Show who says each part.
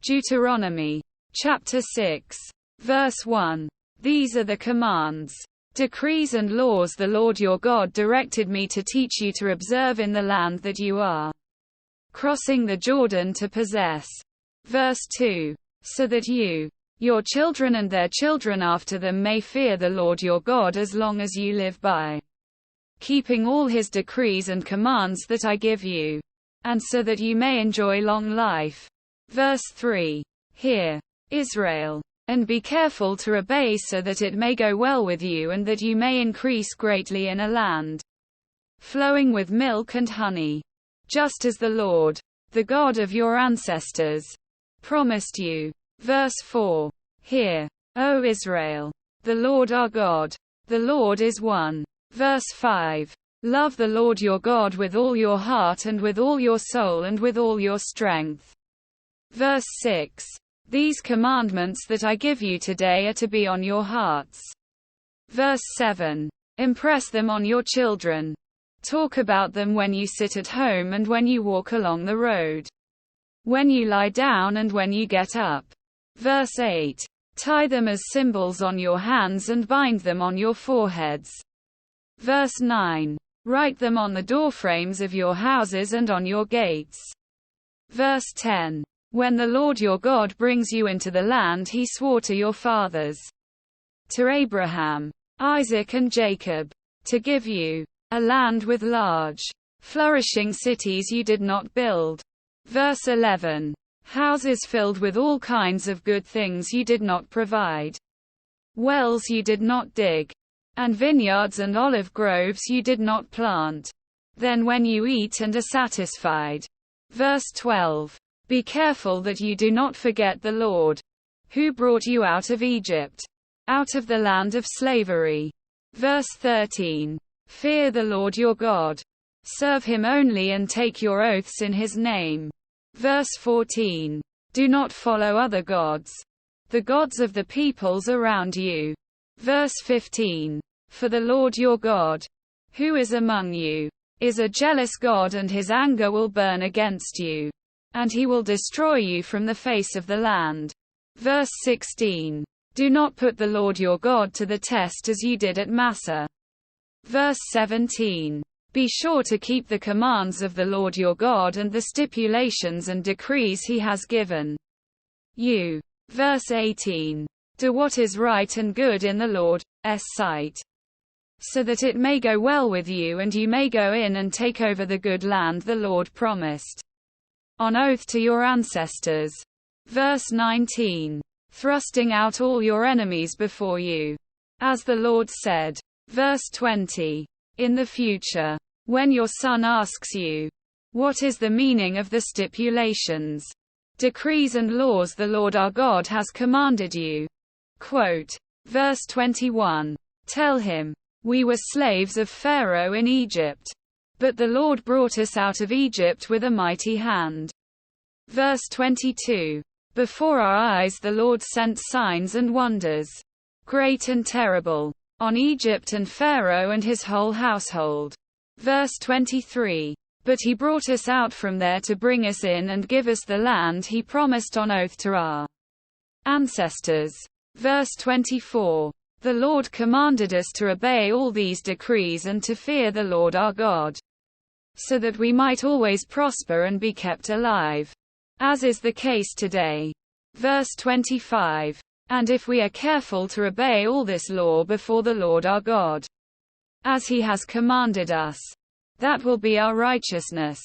Speaker 1: Deuteronomy, chapter 6, verse 1. These are the commands, decrees and laws the Lord your God directed me to teach you to observe in the land that you are crossing the Jordan to possess. Verse 2. So that you, your children and their children after them may fear the Lord your God as long as you live by keeping all his decrees and commands that I give you, and so that you may enjoy long life. Verse 3. Hear, Israel, and be careful to obey so that it may go well with you and that you may increase greatly in a land flowing with milk and honey, just as the Lord, the God of your ancestors, promised you. Verse 4. Hear, O Israel, the Lord our God, the Lord is one. Verse 5. Love the Lord your God with all your heart and with all your soul and with all your strength. Verse 6. These commandments that I give you today are to be on your hearts. Verse 7. Impress them on your children. Talk about them when you sit at home and when you walk along the road, when you lie down and when you get up. Verse 8. Tie them as symbols on your hands and bind them on your foreheads. Verse 9. Write them on the doorframes of your houses and on your gates. Verse 10. When the Lord your God brings you into the land he swore to your fathers, to Abraham, Isaac and Jacob, to give you, a land with large, flourishing cities you did not build. Verse 11. Houses filled with all kinds of good things you did not provide. Wells you did not dig. And vineyards and olive groves you did not plant. Then when you eat and are satisfied. Verse 12. Be careful that you do not forget the Lord, who brought you out of Egypt, out of the land of slavery. Verse 13. Fear the Lord your God. Serve him only and take your oaths in his name. Verse 14. Do not follow other gods, the gods of the peoples around you. Verse 15. For the Lord your God, who is among you, is a jealous God and his anger will burn against you, and he will destroy you from the face of the land. Verse 16. Do not put the Lord your God to the test as you did at Massah. Verse 17. Be sure to keep the commands of the Lord your God and the stipulations and decrees he has given you. Verse 18. Do what is right and good in the Lord's sight, so that it may go well with you and you may go in and take over the good land the Lord promised on oath to your ancestors. Verse 19. Thrusting out all your enemies before you, as the Lord said. Verse 20. In the future, when your son asks you, what is the meaning of the stipulations, decrees and laws the Lord our God has commanded you? Quote. Verse 21. Tell him, we were slaves of Pharaoh in Egypt, but the Lord brought us out of Egypt with a mighty hand. Verse 22. Before our eyes the Lord sent signs and wonders, great and terrible, on Egypt and Pharaoh and his whole household. Verse 23. But he brought us out from there to bring us in and give us the land he promised on oath to our ancestors. Verse 24. The Lord commanded us to obey all these decrees and to fear the Lord our God, so that we might always prosper and be kept alive, as is the case today. Verse 25. And if we are careful to obey all this law before the Lord our God, as he has commanded us, that will be our righteousness.